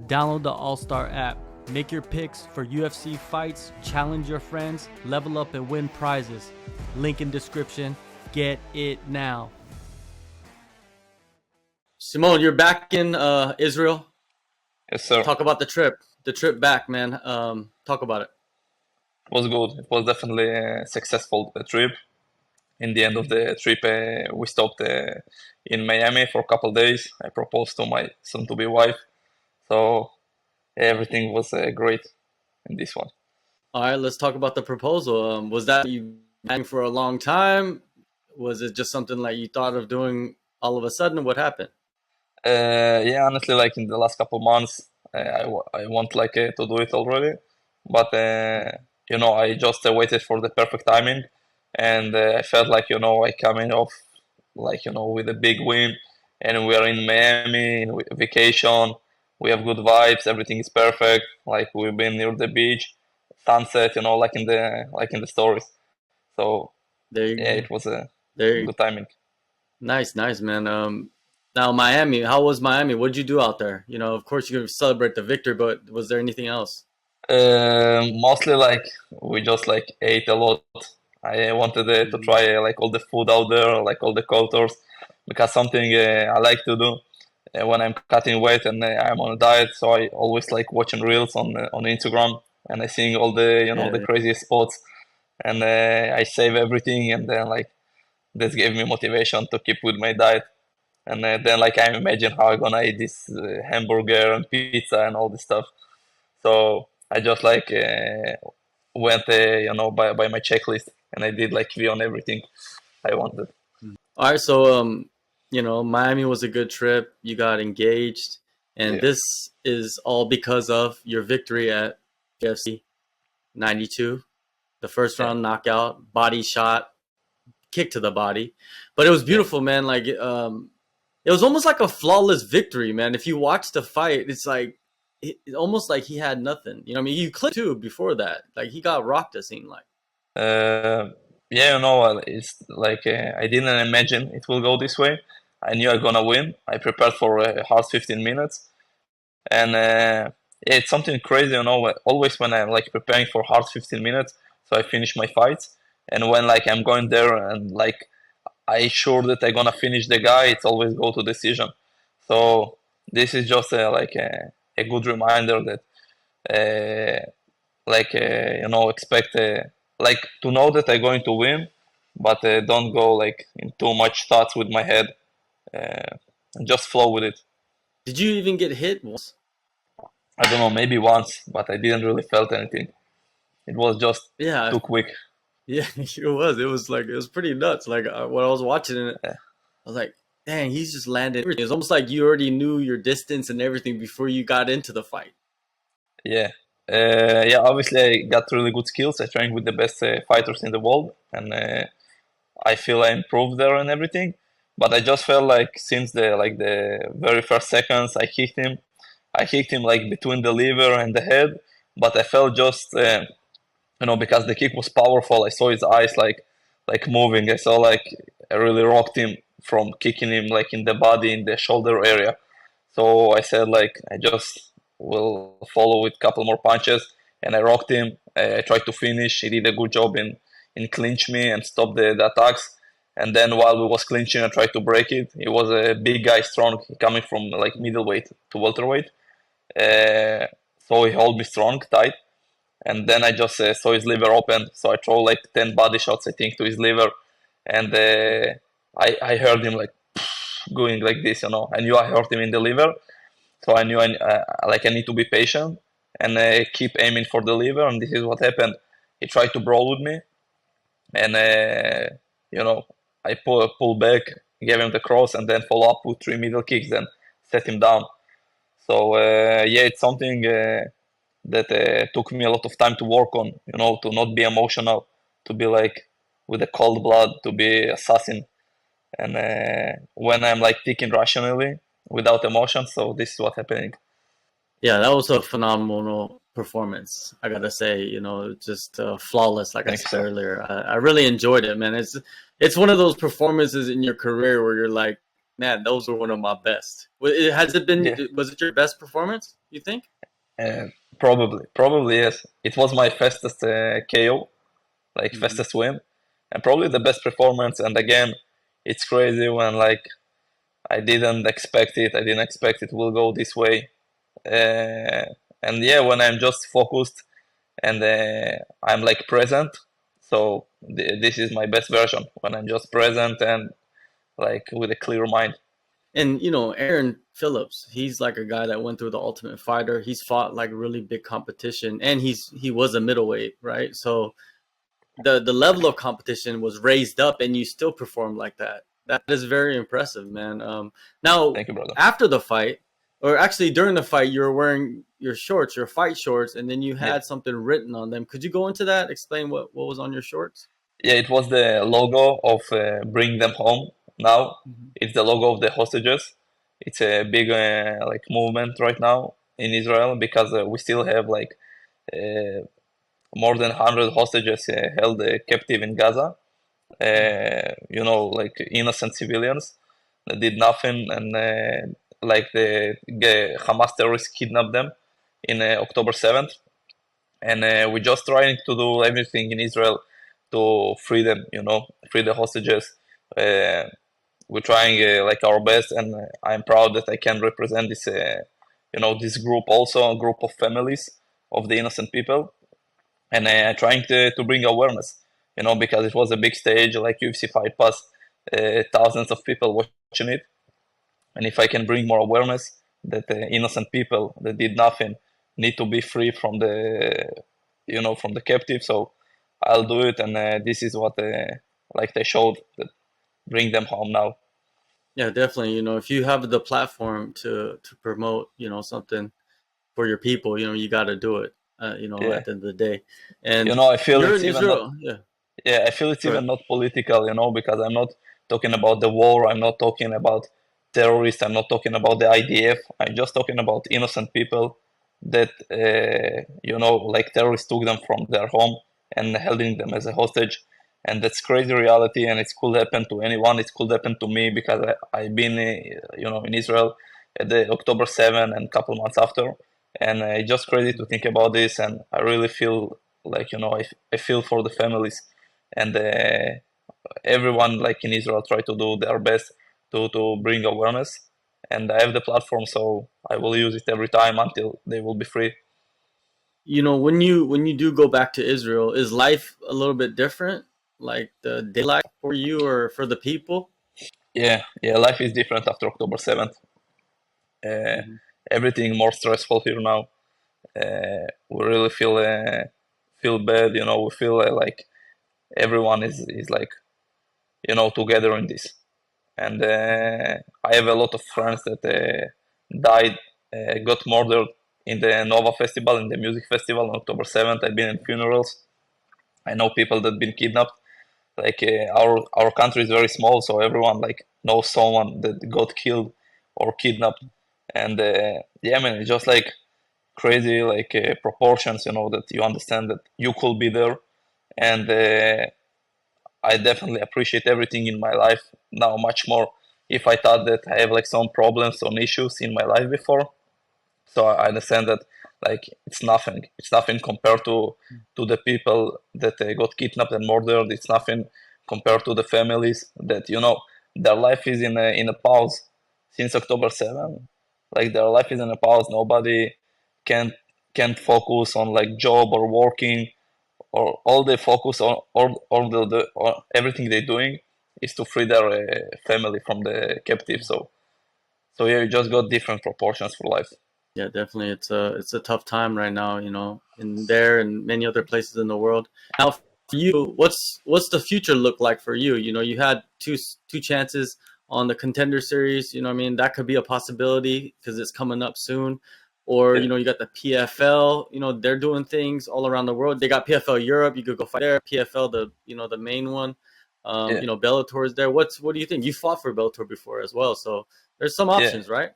Download the AllStar app. Make your picks for UFC fights, challenge your friends, level up and win prizes. Link in description. Get it now. Simone, you're back in Israel. Yes, sir. Talk about the trip. The trip back, man. Talk about it. It was good. It was definitely a successful trip. In the end of the trip, we stopped in Miami for a couple of days. I proposed to my soon-to-be wife, so everything was great in this one. All right, let's talk about the proposal. Was that you planning for a long time? Was it just something like you thought of doing all of a sudden? What happened? Yeah, honestly, like in the last couple of months, I want like to do it already, but I just waited for the perfect timing, and I felt like I coming off like with a big win, and we are in Miami in vacation. We have good vibes. Everything is perfect. Like we've been near the beach, sunset. Like in the stories. So There you yeah, go. it was a There. good timing. Nice, man. Now Miami. How was Miami? What'd you do out there? Of course you're gonna celebrate the victory, but was there anything else? Mostly like we just like ate a lot. I wanted to Mhm. try like all the food out there, like all the cultures, because something I like to do when I'm cutting weight and I'm on a diet. So I always like watching reels on Instagram, and I seeing all the the Yeah, craziest spots, and I save everything, and then like this gave me motivation to keep with my diet. And then like I imagine how I'm gonna eat this hamburger and pizza and all this stuff. So I just like went by my checklist, and I did like V on everything I wanted. all right, so Miami was a good trip. You got engaged, and Yeah, this is all because of your victory at UFC 92, the first yeah, round knockout, body shot, kick to the body. But it was yeah. beautiful, man. Like it was almost like a flawless victory, man. If you watch the fight, it's like almost like he had nothing. I mean, you clipped too before that. Like he got rocked. It seemed like. Uh, yeah, it's like I didn't imagine it will go this way. I knew I'm gonna win. I prepared for a hard 15 minutes, and yeah, it's something crazy. Always when I'm like preparing for hard 15 minutes, so I finish my fights, and when like I'm going there and like I sure that I'm gonna finish the guy, it's always go to decision. So this is just a good reminder that expect like to know that I'm going to win, but don't go like in too much thoughts with my head. Uh, just flow with it. Did you even get hit once? I don't know, maybe once, but I didn't really felt anything. It was just Yeah, too quick. yeah, it was. It was like it was pretty nuts. Like when I was watching it, Uh, I was like, "Dang, he's just landed everything." It's almost like you already knew your distance and everything before you got into the fight. yeah. Yeah, obviously I got really good skills. I trained with the best fighters in the world, and I feel I improved there and everything. But I just felt like since the very first seconds I hit him like between the liver and the head. But I felt just because the kick was powerful. I saw his eyes like moving. I saw like I really rocked him from kicking him like in the body in the shoulder area. So I said like I just will follow with a couple more punches, and I rocked him. I tried to finish. He did a good job in clinch me and stop the attacks. And then while we was clinching, I tried to break it. He was a big guy, strong, coming from like middleweight to welterweight. Uh, so he held me strong, tight. And then I just saw his liver open. So I throw like 10 body shots, I think, to his liver. And I heard him like going like this. I knew I hurt him in the liver. So I knew I need to be patient and keep aiming for the liver. And this is what happened. He tried to brawl with me, and you know I pull back, gave him the cross, and then follow up with three middle kicks and set him down. So yeah, it's something that took me a lot of time to work on. To not be emotional, to be like with a cold blood, to be assassin. And when I'm like thinking rationally without emotion, so this is what happening. Yeah, that was a phenomenal performance. I gotta say, just flawless, like I Thank you, said sir. earlier. I really enjoyed it, man. It's one of those performances in your career where you're like, Man, those were one of my best. Has it been? Yeah, Was it your best performance? You think? uh, probably yes. It was my fastest KO, like Hmm. fastest win, and probably the best performance. And again, it's crazy when like I didn't expect it. I didn't expect it will go this way. Uh, and yeah, when I'm just focused and I'm like present, so this is my best version when I'm just present and like with a clear mind. And Aaron Phillips, he's like a guy that went through the Ultimate Fighter. He's fought like really big competition, and he was a middleweight, right? So the level of competition was raised up, and you still perform like that. That is very impressive, man. Now Thank you, brother. after the fight, or actually during the fight, you were wearing your shorts, your fight shorts, and then you Yeah, had something written on them. Could you go into that? Explain what was on your shorts? yeah. It was the logo of Bring Them Home. Now Mhm. it's the logo of the hostages. It's a big like movement right now in Israel because we still have like uh, more than 100 hostages held captive in Gaza. Like innocent civilians that did nothing, and like the Hamas terrorists kidnapped them in October 7th, and we're just trying to do everything in Israel to free them, free the hostages. Uh, we're trying like our best, and I'm proud that I can represent this, this group also, a group of families of the innocent people, and trying to bring awareness, because it was a big stage like UFC Fight Pass, thousands of people watching it, and if I can bring more awareness that innocent people that did nothing need to be free from from the captive, so I'll do it, and this is what like they showed that bring them home now. Yeah, definitely. If you have the platform to promote, something for your people, you got to do it. Yeah, At the end of the day, and I feel you're it's in even not. Israel. Yeah, Yeah, I feel it's go even ahead. not political, because I'm not talking about the war, I'm not talking about terrorists, I'm not talking about the IDF, I'm just talking about innocent people that, like terrorists took them from their home and holding them as a hostage. And that's crazy reality, and it could happen to anyone. It could happen to me because I've been, in Israel at the October 7 and couple months after. And it's just crazy to think about this, and I really feel like, I feel for the families, and everyone like in Israel try to do their best to bring awareness. And I have the platform, so I will use it every time until they will be free. When you do go back to Israel, is life a little bit different, like the day life for you or for the people? Yeah, yeah, life is different after October 7th. Uh, Hmm. Everything more stressful here now. We really feel bad, we feel like everyone is like, together in this. And I have a lot of friends that died, got murdered in the Nova Festival, in the music festival on October 7th. I've been in funerals. I know people that been kidnapped. Like our country is very small, so everyone like knows someone that got killed or kidnapped. And yeah, man, it's just like crazy like proportions, that you understand that you could be there. And I definitely appreciate everything in my life now much more. If I thought that I have like some problems, some issues in my life before, so I understand that like it's nothing. It's nothing compared to the people that got kidnapped and murdered. It's nothing compared to the families that their life is in a pause since October 7. Like their life is in a pause. Nobody can can't focus on like job or working, or all they focus on, all or everything they're doing is to free their family from the captive. So yeah, you just got different proportions for life. Yeah, definitely. It's a tough time right now, in there and many other places in the world. Now, for you, what's the future look like for you? You had two chances on the Contender Series. What I mean, that could be a possibility because it's coming up soon. Or Yeah, you got the PFL. They're doing things all around the world. They got PFL Europe. You could go fight there. PFL, the main one. yeah, Bellator is there. What do you think? You fought for Bellator before as well, so there's some yeah, options, right?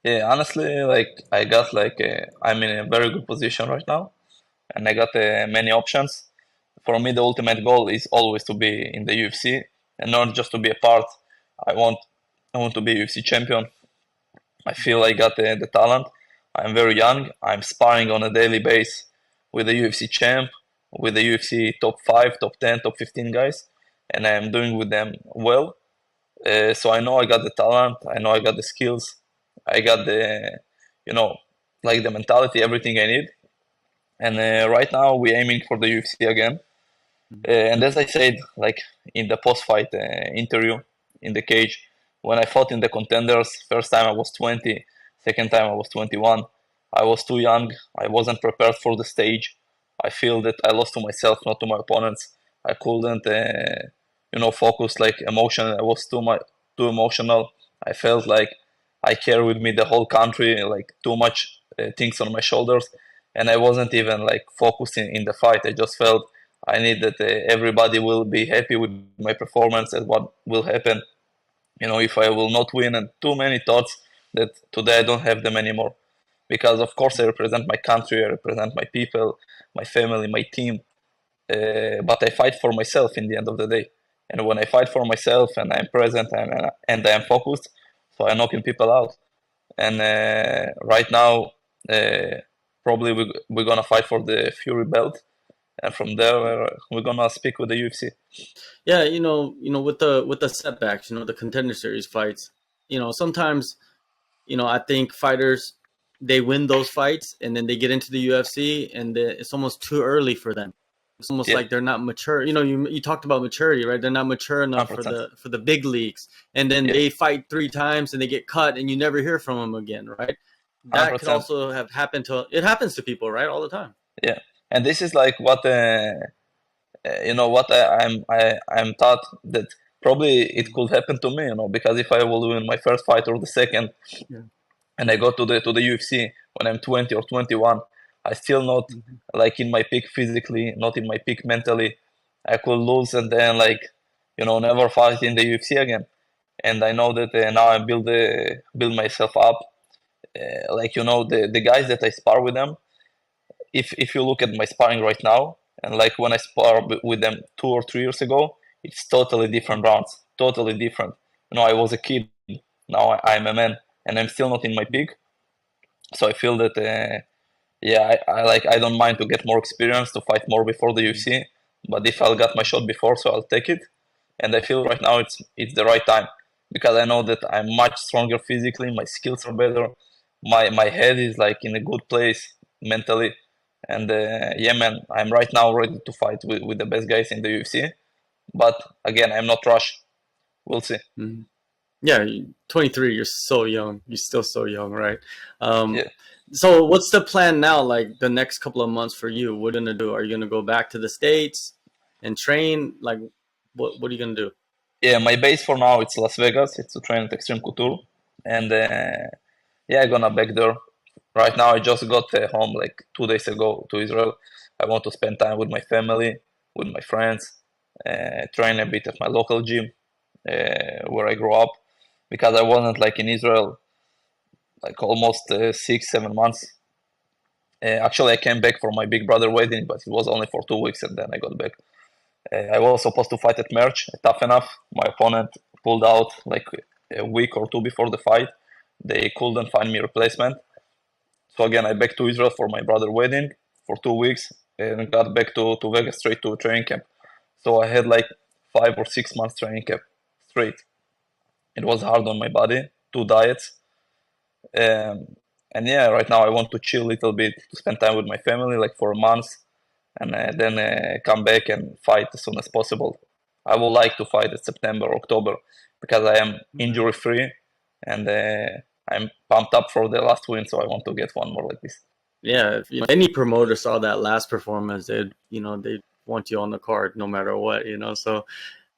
yeah. Honestly, like I got like I'm in a very good position right now, and I got many options. For me, the ultimate goal is always to be in the UFC and not just to be a part. I want I want to be UFC champion. I feel I got the talent. I'm very young. I'm sparring on a daily basis with the UFC champ, with the UFC top 5, top 10, top 15 guys, and I'm doing with them well. So I know I got the talent. I know I got the skills. I got the, you know, like the mentality, everything I need. And right now we're aiming for the UFC again. And as I said, like in the post-fight interview in the cage, when I fought in the contenders, first time I was 20, second time I was 21. I was too young. I wasn't prepared for the stage. I feel that I lost to myself, not to my opponents. I couldn't, focus like emotion. I was too emotional. I felt like I carry with me the whole country, like too much things on my shoulders, and I wasn't even like focusing in the fight. I just felt I need that everybody will be happy with my performance and what will happen. If I will not win, and too many thoughts that today I don't have them anymore. Because of course I represent my country, I represent my people, my family, my team. But I fight for myself in the end of the day. And when I fight for myself and I'm present and I am focused, so I'm knocking people out. And right now, probably we're gonna fight for the Fury belt, and from there we're gonna speak with the UFC. Yeah, with the setbacks, the Contender Series fights, sometimes, I think fighters, they win those fights and then they get into the UFC and it's almost too early for them. It's almost Yeah, like they're not mature. You talked about maturity, right? They're not mature enough for 100%. the big leagues, and then Yeah, they fight three times and they get cut and you never hear from them again, right? That could 100%. also have happened to it happens to people, right, all the time. Yeah, and this is like what what I'm taught that probably it could happen to me, because if I will win my first fight or the second, Yeah. and I go to the UFC when I'm 20 or 21, I still not Mhm. like in my peak physically, not in my peak mentally. I could lose and then like never fight in the UFC again. And I know that now I build myself up. Like the guys that I spar with them. If you look at my sparring right now, and like when I spar with them 2 or 3 years ago, it's totally different rounds, totally different. I was a kid, now I'm a man, and I'm still not in my peak. So I feel that yeah, I don't mind to get more experience to fight more before the UFC, but if I'll got my shot before, so I'll take it. And I feel right now it's the right time because I know that I'm much stronger physically, my skills are better, my head is like in a good place mentally, and yeah, man, I'm right now ready to fight with the best guys in the UFC. But again, I'm not rushed. We'll see. Mhm. Yeah, 23, you're so young. You're still so young, right? Um, Yeah. so what's the plan now, like the next couple of months for you? What are you gonna do? Are you gonna go back to the States and train? Like, what are you gonna do? Yeah, my base for now it's Las Vegas. It's to train at Extreme Couture, and yeah, I'm gonna back there. Right now, I just got home like 2 days ago to Israel. I want to spend time with my family, with my friends, train a bit at my local gym where I grew up, because I wasn't like in Israel like almost 6, 7 months. Actually, I came back for my big brother wedding, but it was only for 2 weeks, and then I got back. I was supposed to fight at Merch, tough enough. My opponent pulled out like a week or two before the fight. They couldn't find me a replacement. So again, I back to Israel for my brother wedding for 2 weeks and got back to Vegas straight to training camp. So I had like 5 or 6 months training camp straight. It was hard on my body, 2 diets. Um, and yeah, right now I want to chill a little bit, to spend time with my family like for a month, and then come back and fight as soon as possible. I would like to fight in September, October, because I am injury free and I'm pumped up for the last win, so I want to get one more like this. Yeah, if any promoter saw that last performance, they'd want you on the card no matter what. So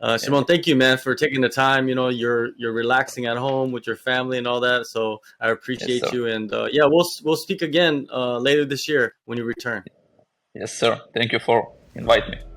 Yeah, Shimon, thank you, man, for taking the time. You're relaxing at home with your family and all that. So I yes, appreciate sir. you. And yeah, we'll speak again later this year when you return. Yes, sir. Thank you for inviting me.